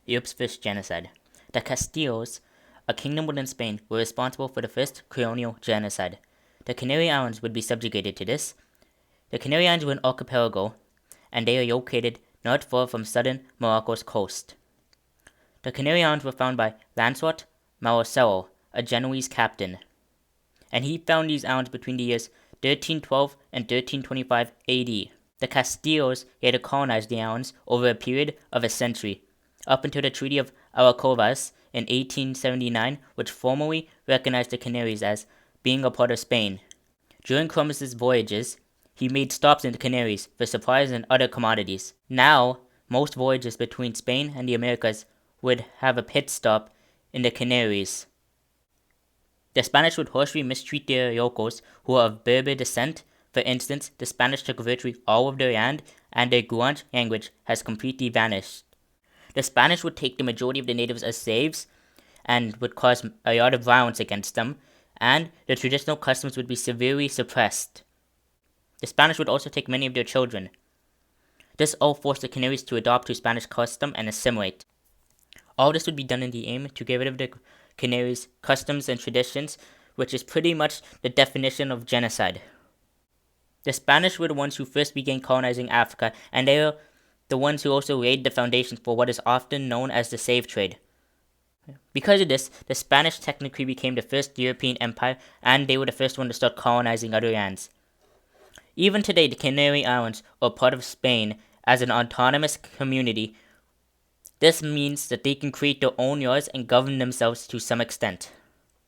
Europe's first genocide. The Castillos, a kingdom within Spain, were responsible for the first colonial genocide. The Canary Islands would be subjugated to this. The Canary Islands were an archipelago, and they are located not far from southern Morocco's coast. The Canary Islands were found by Lancelot Marcello, a Genoese captain, and he found these islands between the years 1312 and 1325 AD. The Castillos later colonized the islands over a period of a century, up until the Treaty of Alcovas in 1879, which formally recognized the Canaries as being a part of Spain. During Columbus's voyages, he made stops in the Canaries for supplies and other commodities. Now, most voyages between Spain and the Americas would have a pit stop in the Canaries. The Spanish would harshly mistreat their locals who are of Berber descent. For instance, the Spanish took virtually all of their land, and their Guanche language has completely vanished. The Spanish would take the majority of the natives as slaves, and would cause a lot of violence against them, and their traditional customs would be severely suppressed. The Spanish would also take many of their children. This all forced the Canaries to adopt to Spanish custom and assimilate. All this would be done in the aim to get rid of the Canaries' customs and traditions, which is pretty much the definition of genocide. The Spanish were the ones who first began colonizing Africa, and they are the ones who also laid the foundation for what is often known as the slave trade. Because of this, the Spanish technically became the first European empire, and they were the first one to start colonizing other lands. Even today, the Canary Islands are part of Spain as an autonomous community. This means that they can create their own laws and govern themselves to some extent.